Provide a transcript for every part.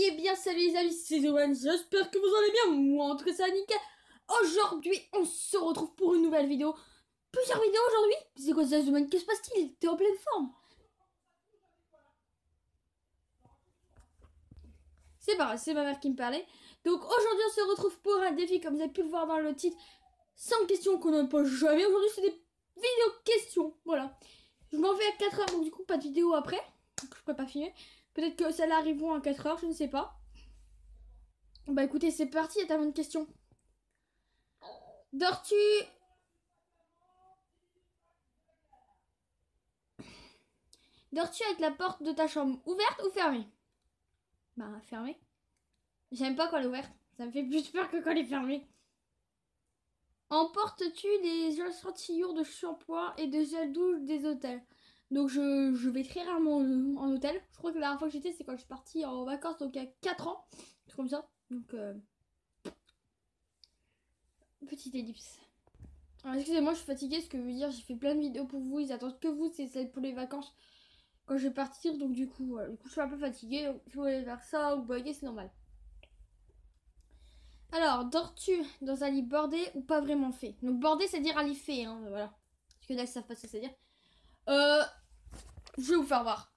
Eh bien salut les amis, c'est Zoan, j'espère que vous allez bien, moi en tout cas ça va nickel. Aujourd'hui on se retrouve pour une nouvelle vidéo. Plusieurs vidéos aujourd'hui. C'est quoi ça Zoan, que se passe-t-il? T'es en pleine forme? C'est pas grave, c'est ma mère qui me parlait. Donc aujourd'hui on se retrouve pour un défi comme vous avez pu le voir dans le titre. 100 questions qu'on ne pose jamais. Aujourd'hui c'est des vidéos questions, voilà. Je m'en vais à 4 heures donc du coup pas de vidéo après. Donc je pourrais pas filmer. Peut-être que celles-là arriveront à 4 heures, je ne sais pas. Bah écoutez, c'est parti, à ta bonne question. Dors-tu avec la porte de ta chambre ouverte ou fermée? Bah fermée. J'aime pas quand elle est ouverte. Ça me fait plus peur que quand elle est fermée. Emportes-tu des échantillons de shampoing et de gel douche des hôtels? Donc je vais très rarement en hôtel. Je crois que la dernière fois que j'étais c'est quand je suis partie en vacances, donc il y a 4 ans. C'est comme ça. Donc petite ellipse. Alors, excusez-moi, je suis fatiguée, ce que veut dire j'ai fait plein de vidéos pour vous. Ils attendent que vous, c'est celle pour les vacances. Quand je vais partir, donc du coup, voilà. Du coup je suis un peu fatiguée, donc si vous voulez faire ça ou bugger, c'est normal. Alors, dors-tu dans un lit bordé ou pas vraiment fait? Donc bordé, c'est-à-dire un lit fait, hein, voilà. Parce que là, ils savent pas ce que c'est-à-dire. Je vais vous faire voir.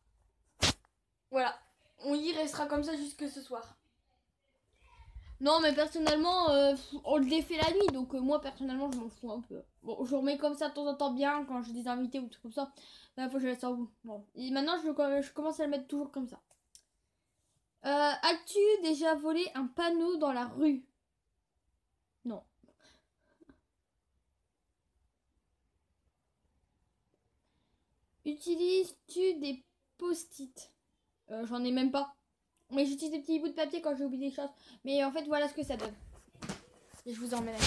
Voilà, on y restera comme ça jusque ce soir. Non, mais personnellement, on le défait la nuit, donc moi, personnellement, je m'en fous un peu. Bon, je remets comme ça de temps en temps bien, quand j'ai des invités ou tout comme ça. La fois, je laisse en bout. Bon, et maintenant, je commence à le mettre toujours comme ça. As-tu déjà volé un panneau dans la rue? Non. Utilises-tu des post-it? J'en ai même pas. Mais j'utilise des petits bouts de papier quand j'ai oublié des choses. Mais en fait, voilà ce que ça donne. Et je vous en mets là.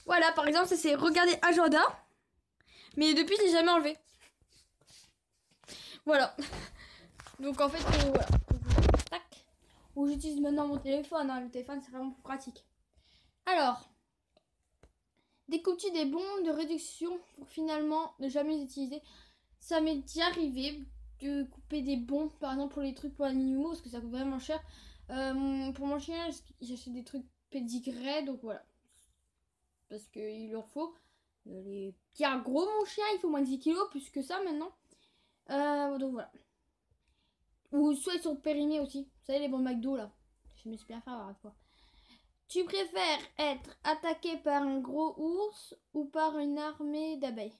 Voilà, par exemple, ça c'est regarder agenda. Mais depuis, je l'ai jamais enlevé. Voilà. Donc en fait, voilà. Tac. Ou j'utilise maintenant mon téléphone. Hein. Le téléphone, c'est vraiment plus pratique. Alors, découpes-tu des bons de réduction pour finalement ne jamais les utiliser? Ça m'est déjà arrivé de couper des bons, par exemple pour les trucs pour animaux, parce que ça coûte vraiment cher. Pour mon chien, j'achète des trucs pédigrés, donc voilà. Parce qu'il leur faut. Les bien gros, mon chien, il faut moins de 10 kilos, plus que ça maintenant. Donc voilà. Ou soit ils sont périmés aussi. Vous savez, les bons McDo là. Je me suis bien fait avoir une fois. Tu préfères être attaqué par un gros ours ou par une armée d'abeilles?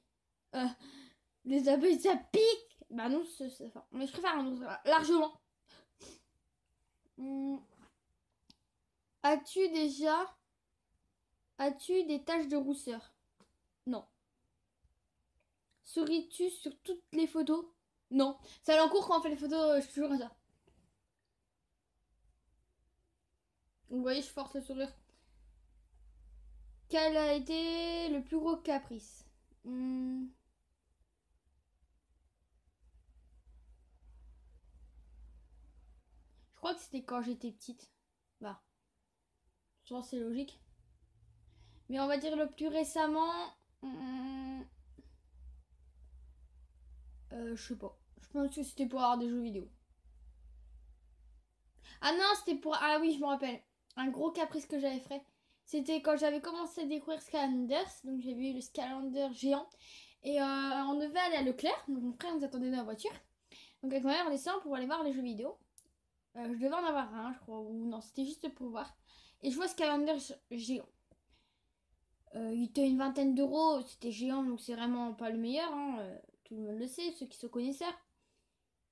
euh, Les abeilles, ça pique. Bah non, enfin, mais je préfère un ours, largement. Hmm. As-tu déjà... As-tu des taches de rousseur? Non. Souris-tu sur toutes les photos? Non. Ça l'encourt quand on fait les photos, je suis toujours comme ça. Vous voyez, je force le sourire. Quel a été le plus gros caprice? Je crois que c'était quand j'étais petite. Bah, je pense que c'est logique. Mais on va dire le plus récemment... je sais pas. Je pense que c'était pour avoir des jeux vidéo. Ah non, c'était pour... Ah oui, je me rappelle. Un gros caprice que j'avais fait. C'était quand j'avais commencé à découvrir Skylanders. Donc j'ai vu le Skylander géant. Et on devait aller à Leclerc. Donc mon frère nous attendait dans la voiture. Donc avec ma mère, on descend pour aller voir les jeux vidéo. Je devais en avoir un, je crois. Ou non, c'était juste pour voir. Et je vois Skylander géant. Il était une vingtaine d'euros. C'était géant, donc c'est vraiment pas le meilleur. Hein. Tout le monde le sait, ceux qui sont connaisseurs.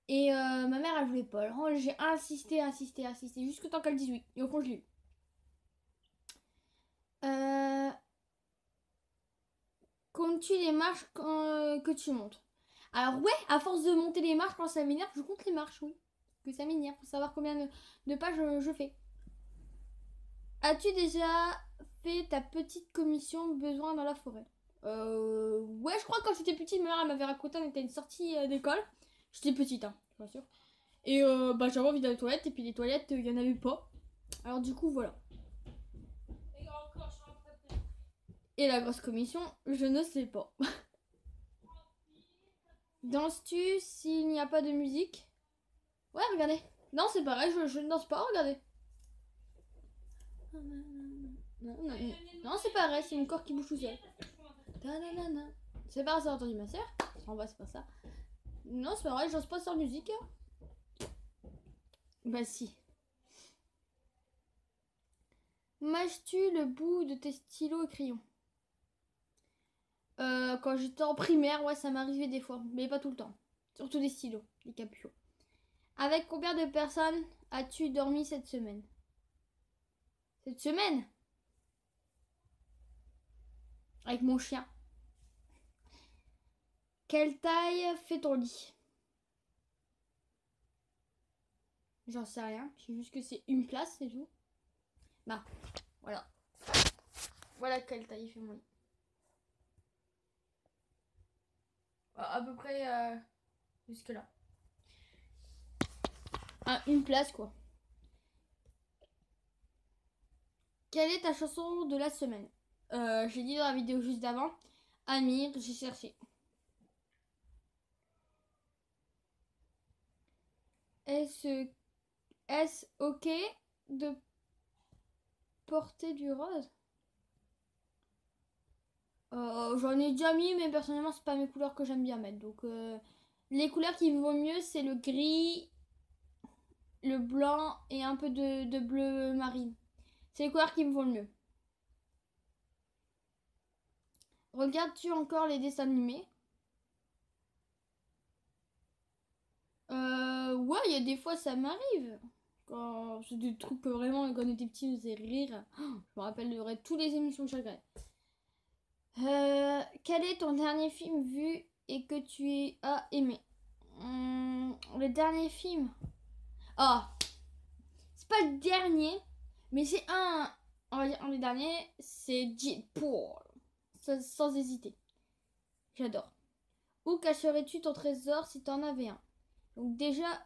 Et ma mère, elle voulait pas. Alors, j'ai insisté, jusqu'au temps qu'elle dise oui. Et au fond, je l'ai eu. Euh, Comptes-tu les marches que tu montes? Alors ouais, à force de monter les marches quand ça m'énerve, je compte les marches, oui. Que ça m'énerve, pour savoir combien de pas je fais. As-tu déjà fait ta petite commission besoin dans la forêt? Ouais, je crois que quand j'étais petite, ma mère elle m'avait raconté, on était à une sortie d'école. J'étais petite, hein, bien sûr. Et bah j'avais envie d'aller aux toilettes, et puis les toilettes, il y en avait pas. Alors du coup, voilà. Et la grosse commission, je ne sais pas. Danses-tu s'il n'y a pas de musique? Ouais, regardez. Non, c'est pareil, je ne danse pas, regardez. Non, non, non, non, c'est pareil, c'est mon corps qui bouge tout seul. C'est pas ça, t'as entendu ma soeur? En bas, c'est pas ça. Non, c'est pas vrai, j'ose pas sans musique. Bah si. Mâches-tu le bout de tes stylos et crayons? Quand j'étais en primaire, ouais, ça m'arrivait des fois, mais pas tout le temps. Surtout des stylos, des capuchons. Avec combien de personnes as-tu dormi cette semaine? Cette semaine? Avec mon chien. Quelle taille fait ton lit? J'en sais rien, je sais juste que c'est une place, c'est tout. Bah, voilà. Voilà quelle taille fait mon lit. À peu près jusque là. Ah, une place quoi. Quelle est ta chanson de la semaine? J'ai dit dans la vidéo juste d'avant. Amir, j'ai cherché. Est-ce ok de porter du rose? J'en ai déjà mis, mais personnellement, c'est pas mes couleurs que j'aime bien mettre. Donc, les couleurs qui me vont mieux, c'est le gris, le blanc et un peu de bleu marine. C'est les couleurs qui me vont le mieux. Regardes-tu encore les dessins animés? Ouais, il y a des fois, ça m'arrive. Quand c'est des trucs que vraiment, quand on était petits, nous faisait rire. Je me rappellerai toutes les émissions que j'ai. Quel est ton dernier film vu et que tu as aimé? Le dernier film. Ah, c'est pas le dernier, mais c'est on va dire un des derniers, c'est Deadpool. Sans hésiter. J'adore. Où cacherais-tu ton trésor si t'en avais un? Donc déjà,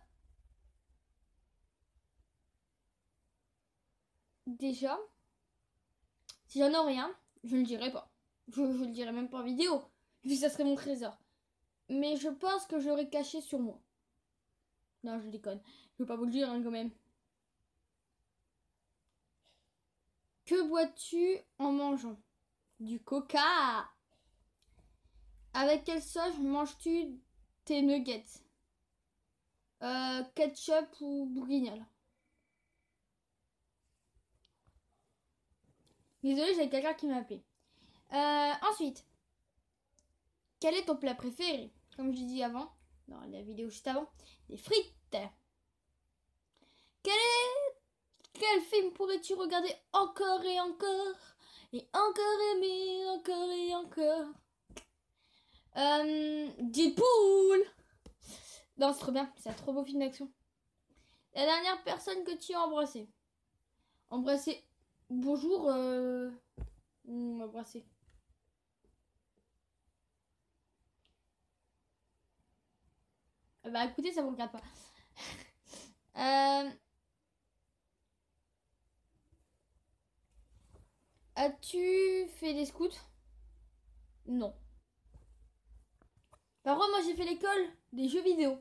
si j'en aurais un, je le dirais pas. Je le dirais même pas en vidéo, vu que ça serait mon trésor. Mais je pense que je l'aurais caché sur moi. Non, je déconne. Je veux pas vous le dire hein, quand même. Que bois-tu en mangeant? Du coca. Avec quelle sauce manges-tu tes nuggets? Ketchup ou bourguignol? Désolée, j'ai quelqu'un qui m'a appelé. Ensuite, quel est ton plat préféré? Comme je dit avant, dans la vidéo juste avant, des frites. Quel, quel film pourrais-tu regarder encore et encore? Et encore aimer, encore et encore? Deadpool! Non, c'est trop bien, c'est un trop beau film d'action. La dernière personne que tu as embrassée? Embrasser. Bonjour, embrasser. Bah écoutez, ça vous regarde pas. As-tu fait des scouts? Non. Par contre, moi j'ai fait l'école des jeux vidéo.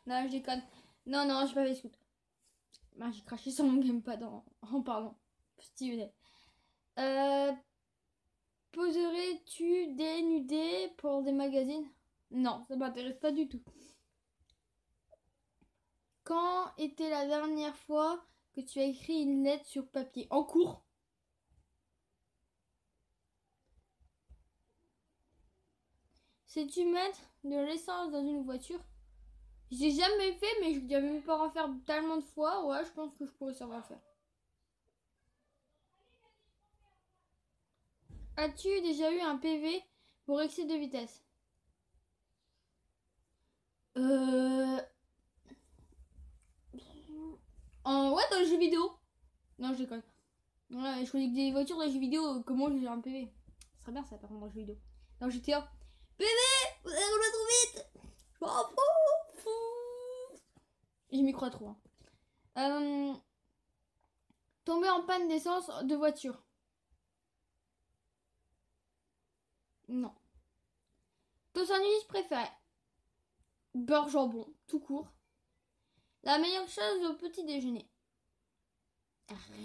Non, je déconne. Non, non, j'ai pas fait des scouts. Bah, j'ai craché sur mon gamepad en parlant. Stylé. Euh, Poserais-tu des nudés pour des magazines? Non, ça m'intéresse pas du tout. Quand était la dernière fois que tu as écrit une lettre sur papier? En cours? Sais-tu mettre de l'essence dans une voiture? J'ai jamais fait, mais je dirais même pas en faire tellement de fois. Ouais, je pense que je pourrais savoir faire. As-tu déjà eu un PV pour excès de vitesse? Euh... Ouais, dans les jeux vidéo. Non, je déconne. Ouais, je connais que des voitures dans les jeux vidéo. Comment j'ai un PV? Ce serait bien ça, par contre, dans les jeux vidéo. Dans GTA. PV! Vous allez rouler trop vite! Je m'en fous! Je m'y crois trop. Hein. Tomber en panne d'essence de voiture. Non. Ton sandwich préféré? Beurre jambon, tout court. La meilleure chose au petit déjeuner.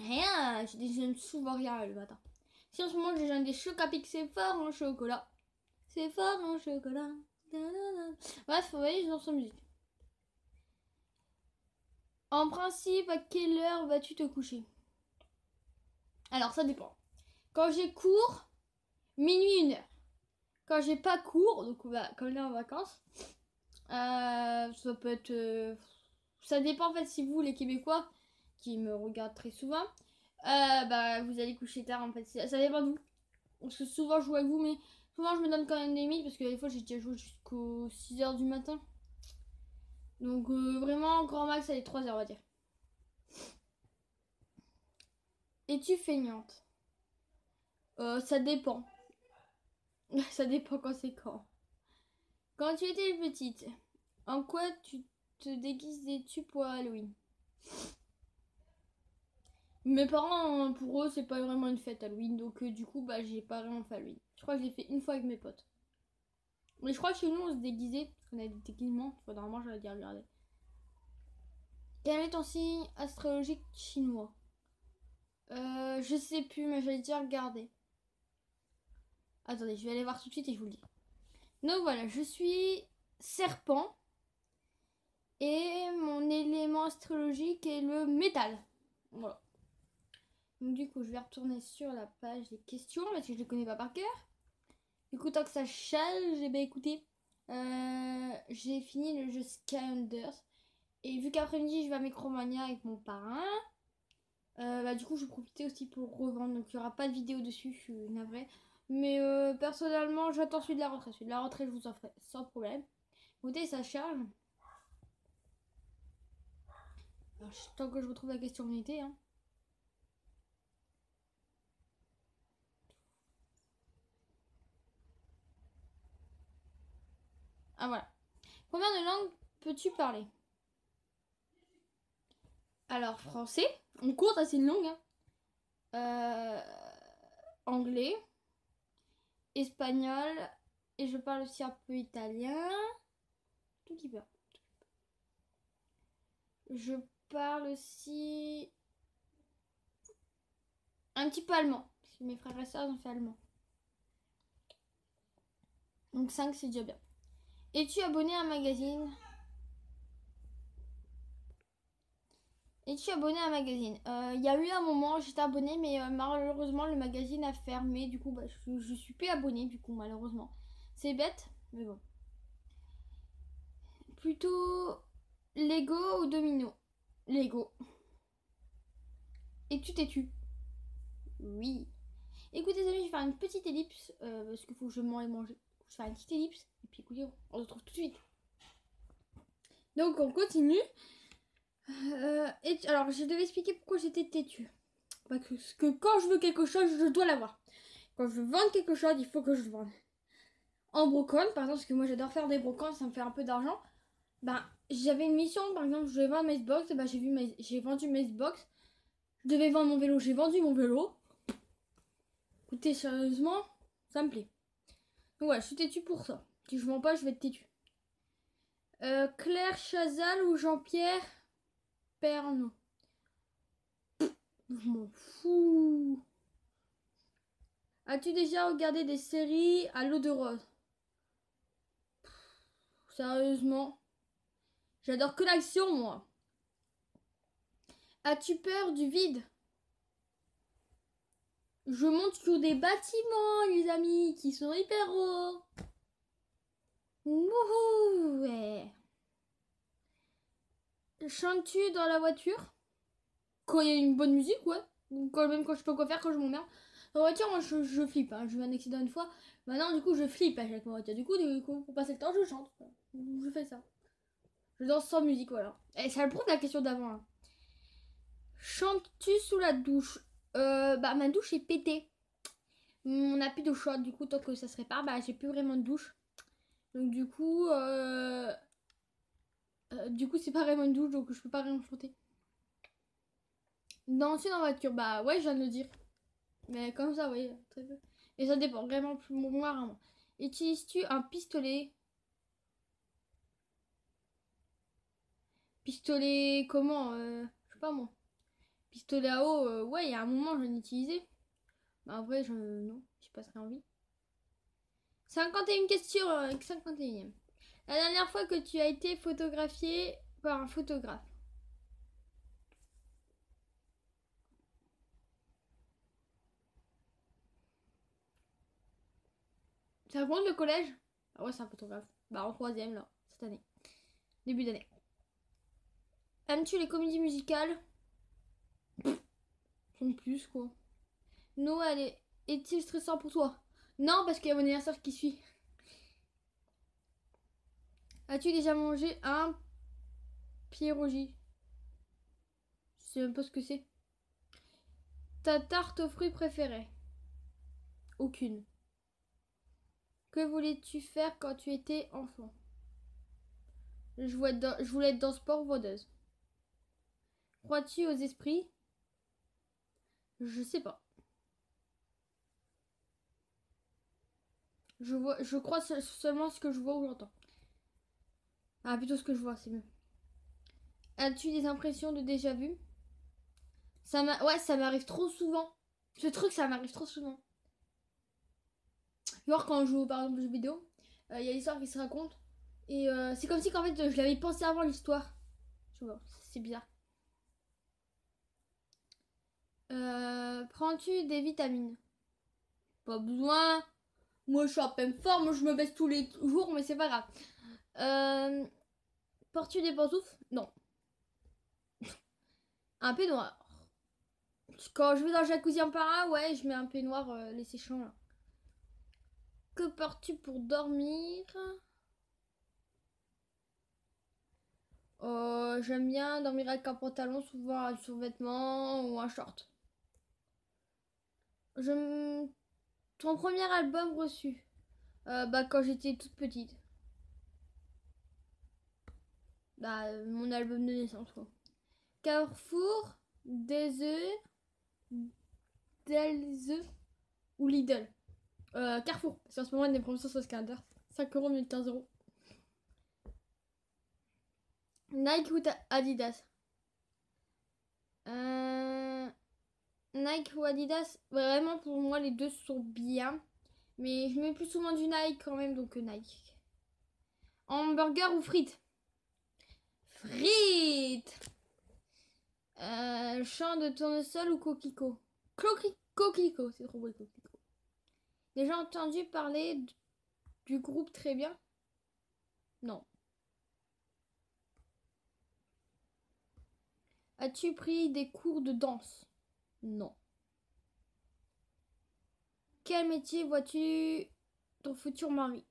Rien, je déjeune souvent rien le matin. Si en ce moment je déjeune des chocapics, c'est fort en chocolat. C'est fort en chocolat. Bref, vous voyez, j'en sens musique. En principe, à quelle heure vas-tu te coucher? Alors, ça dépend. Quand j'ai cours, minuit, 1h. Quand j'ai pas cours, donc comme là en vacances, ça peut être... ça dépend en fait si vous, les Québécois, qui me regardent très souvent, vous allez coucher tard en fait. Ça dépend de vous. Parce que souvent je joue avec vous, mais souvent je me donne quand même des limites parce que des fois j'ai déjà joué jusqu'aux 6h du matin. Donc vraiment, grand max, allez, 3h on va dire. Es-tu feignante? Ça dépend. Ça dépend quand c'est quand. Quand tu étais petite, en quoi tu te déguisais-tu pour Halloween? Mes parents, pour eux, c'est pas vraiment une fête Halloween, donc du coup, j'ai pas vraiment fait Halloween. Je crois que je l'ai fait une fois avec mes potes. Mais je crois que chez nous, on se déguisait, parce qu'on avait des déguisements. Normalement, j'aurais dû regarder. Quel est ton signe astrologique chinois? Je sais plus, mais j'allais déjà regarder. Attendez, je vais aller voir tout de suite et je vous le dis. Donc voilà, je suis serpent. Et mon élément astrologique est le métal. Voilà. Donc du coup, je vais retourner sur la page des questions parce que je ne les connais pas par cœur. Du coup, tant que ça charge, j'ai bien écouté. J'ai fini le jeu Skylanders. Et vu qu'après-midi, je vais à Micromania avec mon parrain. Du coup, je vais profiter aussi pour revendre. Donc, il n'y aura pas de vidéo dessus, je suis navrée. Mais personnellement, j'attends celui de la rentrée. Celui de la rentrée, je vous en ferai sans problème. Écoutez, ça charge. Alors, tant que je retrouve la question unité, hein. Ah voilà. Combien de langues peux-tu parler? Alors, français. On compte, c'est une langue. Hein. Anglais. Espagnol. Et je parle aussi un peu italien. Tout petit peu. Je parle aussi un petit peu allemand. Parce que mes frères et sœurs ont fait allemand. Donc 5, c'est déjà bien. Es-tu abonné à un magazine? Es-tu abonné à un magazine? Il y a eu un moment, j'étais abonnée, mais malheureusement, le magazine a fermé. Du coup, je suis plus abonnée, du coup, malheureusement. C'est bête, mais bon. Plutôt Lego ou Domino? Lego. Es-tu têtu? Oui. Écoutez, les amis, je vais faire une petite ellipse, parce qu'il faut que je m'en aille manger. Je vais faire une petite ellipse, et puis écoutez, on se retrouve tout de suite. Donc, on continue. Alors, je devais expliquer pourquoi j'étais têtue. Parce que quand je veux quelque chose, je dois l'avoir. Quand je veux vendre quelque chose, il faut que je le vende. En brocante, par exemple, parce que moi j'adore faire des brocantes, ça me fait un peu d'argent. J'avais une mission, par exemple, je devais vendre ma Xbox, j'ai vendu ma Xbox. Je devais vendre mon vélo, j'ai vendu mon vélo. Écoutez, sérieusement, ça me plaît. Donc voilà, je suis têtue pour ça. Si je vends pas, je vais être têtue. Claire Chazal ou Jean-Pierre Pernaut? Je m'en fous. As-tu déjà regardé des séries à l'eau de rose? Sérieusement, j'adore que l'action, moi. As-tu peur du vide? Je monte sur des bâtiments, les amis, qui sont hyper hauts. Wouhou, ouais. Chantes-tu dans la voiture? Quand il y a une bonne musique, ouais. Ou même quand je peux quoi faire, quand je m'emmerde. En voiture, moi, je flippe. Hein. J'ai eu un accident une fois. Maintenant, du coup, je flippe avec ma voiture. Du coup, pour passer le temps, je chante. Je fais ça. Je danse sans musique, voilà. Et ça le prouve la question d'avant. Hein. Chantes-tu sous la douche? Ma douche est pétée. On n'a plus d'eau chaude, du coup, tant que ça se répare, j'ai plus vraiment de douche. Donc, du coup, c'est pas vraiment une douche, donc je peux pas vraiment chanter. Danser dans la voiture, ouais, je viens de le dire. Mais comme ça, oui, très peu. Et ça dépend vraiment plus moi, rarement. Utilises-tu un pistolet? Pistolet, comment je sais pas moi. Pistolet à eau, ouais, il y a un moment, j'en ai utilisé. Bah, en vrai, non, je passerai envie. 51 questions, 51e. La dernière fois que tu as été photographié par un photographe. Ça compte le collège? Ah ouais, c'est un photographe. Bah, en troisième, là, cette année. Début d'année. Aimes-tu les comédies musicales? Sans plus, quoi. Noël est-il stressant pour toi? Non, parce qu'il y a mon anniversaire qui suit. As-tu déjà mangé un pierogi? Je sais même pas ce que c'est. Ta tarte aux fruits préférée? Aucune. Que voulais-tu faire quand tu étais enfant? Je voulais être dans sport vendeuse. Crois-tu aux esprits? Je sais pas. Je crois seulement ce que je vois ou j'entends. Ah, plutôt ce que je vois, c'est mieux. As-tu des impressions de déjà vu? Ouais, ça m'arrive trop souvent. Ce truc, ça m'arrive trop souvent. Genre quand on joue par exemple aux jeux vidéo, il y a l'histoire qui se raconte. Et c'est comme si qu'en fait je l'avais pensé avant l'histoire. Tu vois, c'est bizarre. Prends-tu des vitamines? Pas besoin. Moi je suis en pleine forme, je me baisse tous les jours, mais c'est pas grave. Portes-tu des pantoufles? Non. Un peignoir. Quand je vais dans le jacuzzi en para, ouais, je mets un peignoir les séchants là. Que portes-tu pour dormir? J'aime bien dormir avec un pantalon, souvent un survêtement ou un short. Je... Ton premier album reçu? Bah quand j'étais toute petite. Bah mon album de naissance quoi. Carrefour, des œufs, des œufs ou Lidl? Carrefour. Parce qu'en ce moment il y a des promotions sur le Scanders. 5 € minute 15 €. Nike ou Adidas? Euh... Nike ou Adidas? Vraiment pour moi les deux sont bien. Mais je mets plus souvent du Nike quand même, donc Nike. Hamburger ou frites? Frites! Champ de tournesol ou coquelicot? Coquelicot, c'est trop beau coquelicot. Déjà entendu parler du groupe Très Bien? Non. As-tu pris des cours de danse? Non. Quel métier vois-tu ton futur mari?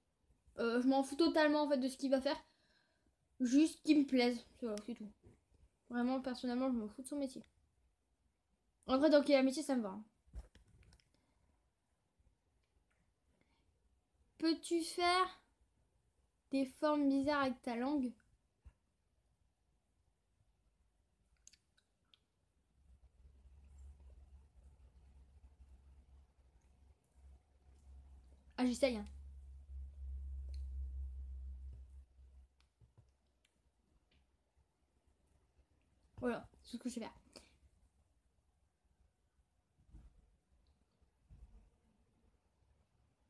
Je m'en fous totalement en fait de ce qu'il va faire. Juste qu'il me plaise. C'est tout. Vraiment, personnellement, je m'en fous de son métier. En vrai, dans quel métier ça me va. Hein. Peux-tu faire des formes bizarres avec ta langue? Ah, j'essaye. Hein. Voilà, c'est ce que je vais faire.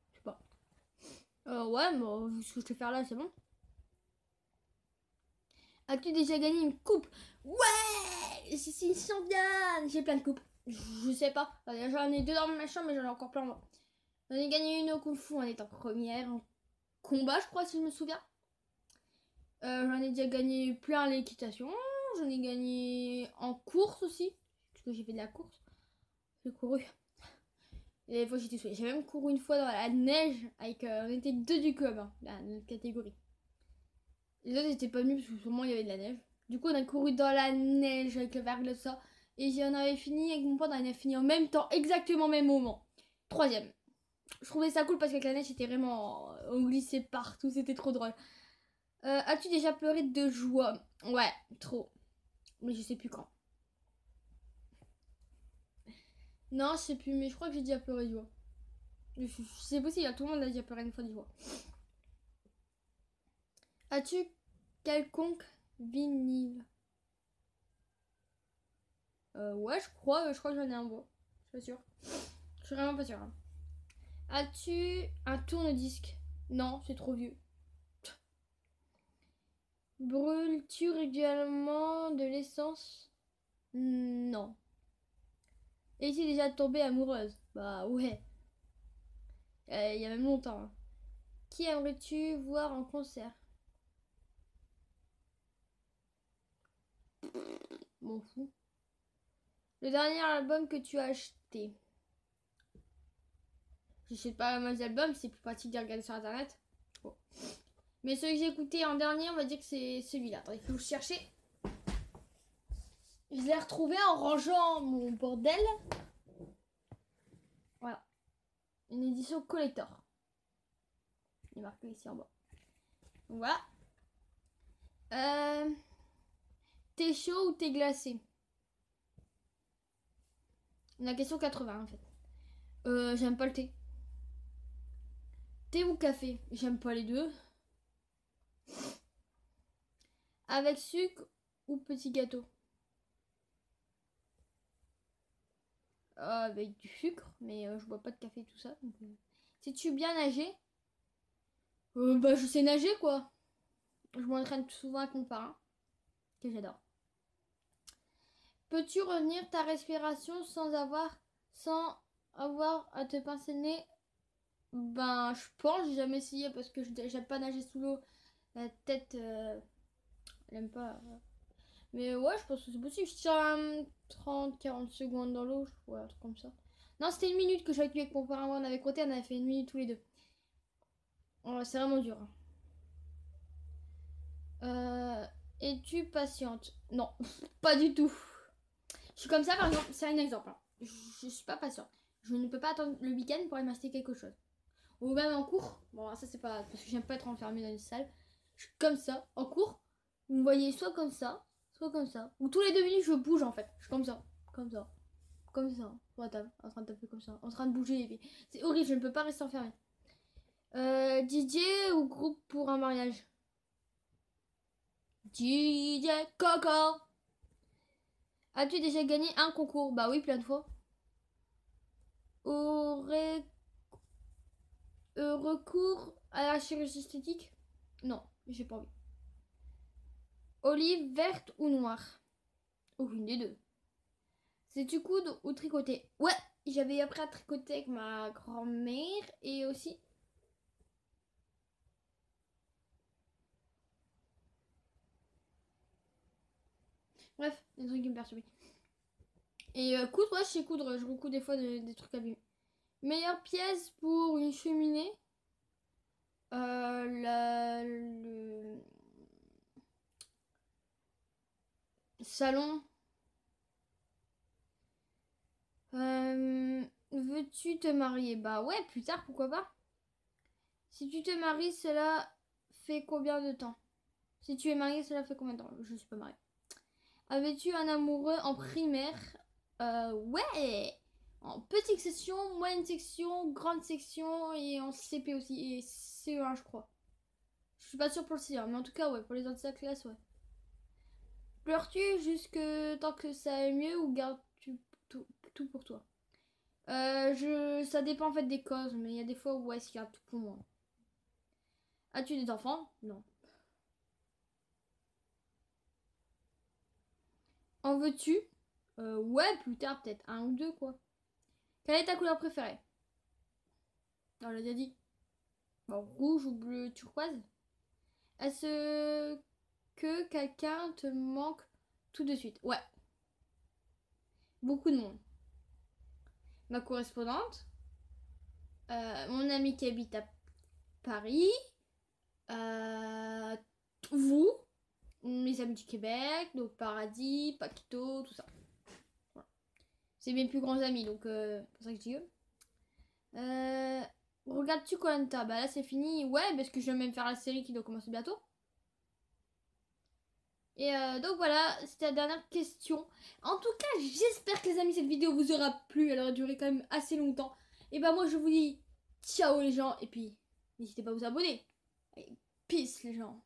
Je sais pas. Ouais, mais ce que je vais faire là, c'est bon. As-tu déjà gagné une coupe? Ouais! C'est sont bien! J'ai plein de coupes. Je sais pas. J'en ai deux dans ma chambre, mais j'en ai encore plein. J'en ai gagné une au Kung Fu en étant première. En combat, je crois, si je me souviens. J'en ai déjà gagné plein à l'équitation. J'en ai gagné en course aussi. Parce que j'ai fait de la course. J'ai couru. Et des fois j'étais saoulée. J'ai même couru une fois dans la neige avec. On était deux du club, hein, dans notre catégorie. Les autres n'étaient pas venus parce que sûrement il y avait de la neige. Du coup, on a couru dans la neige avec le verglas, ça. Et j'en avais fini avec mon pote, on avait fini en même temps, exactement au même moment. Troisième. Je trouvais ça cool parce que la neige était vraiment. On glissait partout, c'était trop drôle. As-tu déjà pleuré de joie? Ouais, trop. Mais je sais plus quand. Non, je sais plus, mais je crois que j'ai déjà pleuré de joie. C'est possible, tout le monde a déjà pleuré une fois de joie. As-tu quelconque vinyle? Ouais, je crois que j'en ai un bon. Je suis pas sûre. Je suis vraiment pas sûre. Hein. As-tu un tourne-disque? Non, c'est trop vieux. Brûles-tu régulièrement de l'essence? Non. Es-tu déjà tombée amoureuse? Bah ouais. Il y a même longtemps. Hein. Qui aimerais-tu voir en concert? M'en fous. Le dernier album que tu as acheté? Je sais pas mes albums, c'est plus pratique de regarder sur internet. Bon. Mais celui que j'ai écouté en dernier, on va dire que c'est celui-là. Attends, il faut le chercher. Je l'ai retrouvé en rangeant mon bordel. Voilà. Une édition collector. Il est marqué ici en bas. Donc voilà. T'es chaud ou t'es glacé? La question 80 en fait. J'aime pas le thé. Thé ou café? J'aime pas les deux. Avec sucre ou petit gâteau? Avec du sucre, mais je bois pas de café tout ça. Donc, sais-tu bien nager? Bah je sais nager quoi. Je m'entraîne souvent avec mon parrain, que j'adore. Peux-tu retenir ta respiration sans avoir à te pincer le nez? Ben je pense, j'ai jamais essayé parce que j'aime pas nager sous l'eau. La tête, elle aime pas. Mais ouais, je pense que c'est possible. Je tiens 30-40 secondes dans l'eau, ouais, un truc comme ça. Non, c'était une minute que j'avais tenu avec mon parrain, on avait compté, on avait fait une minute tous les deux. Ouais, c'est vraiment dur. Es-tu patiente? Non, pas du tout. Je suis comme ça, par exemple, c'est un exemple. Hein. Je suis pas patiente. Je ne peux pas attendre le week-end pour aller m'acheter quelque chose. Ou même en cours. Bon, ça c'est pas... Parce que j'aime pas être enfermée dans une salle. Je suis comme ça, en cours. Vous me voyez soit comme ça, soit comme ça. Ou tous les 2 minutes, je bouge en fait. Je suis comme ça, comme ça, comme ça. Sur la table, en train de taper comme ça. En train de bouger. C'est horrible, je ne peux pas rester enfermée. DJ ou groupe pour un mariage? DJ Coco. As-tu déjà gagné un concours? Bah oui, plein de fois. Aurait recours à la chirurgie esthétique? Non, j'ai pas envie. Olive verte ou noire? Aucune des deux. Sais-tu coudre ou tricoter? Ouais, j'avais appris à tricoter avec ma grand-mère et aussi... Bref, des trucs qui me perturbaient. Et coudre, ouais, je sais coudre. Je recouds des fois des trucs abîmés. Meilleure pièce pour une cheminée? Le salon. Veux-tu te marier? Bah ouais, plus tard, pourquoi pas? Si tu te maries, cela fait combien de temps? Si tu es marié, cela fait combien de temps? Je suis pas mariée. Avais-tu un amoureux en primaire? Ouais! En petite section, moyenne section, grande section et en CP aussi. Et CE1, je crois. Je suis pas sûre pour le CE1, mais en tout cas, ouais, pour les autres de sa classe, ouais. Pleures-tu jusque tant que ça aille mieux ou gardes-tu tout pour toi? Ça dépend en fait des causes, mais il y a des fois où ouais, il y a tout pour moi. As-tu des enfants? Non. En veux-tu? Ouais, plus tard, peut-être un ou deux, quoi. Quelle est ta couleur préférée? On l'a déjà dit. Bon, rouge ou bleu turquoise? Est-ce que quelqu'un te manque tout de suite? Ouais, beaucoup de monde. Ma correspondante, mon ami qui habite à Paris, euh, vous, mes amis du Québec, donc Paradis, Paquito, tout ça. Voilà. C'est mes plus grands amis, donc c'est pour ça que je dis eux. Regardes-tu Koh-Lanta? Bah là c'est fini, ouais, parce que je vais même faire la série qui doit commencer bientôt. Et donc voilà, c'était la dernière question. En tout cas, j'espère que les amis, cette vidéo vous aura plu. Elle aura duré quand même assez longtemps. Et bah moi je vous dis ciao les gens. Et puis, n'hésitez pas à vous abonner. Allez, peace les gens.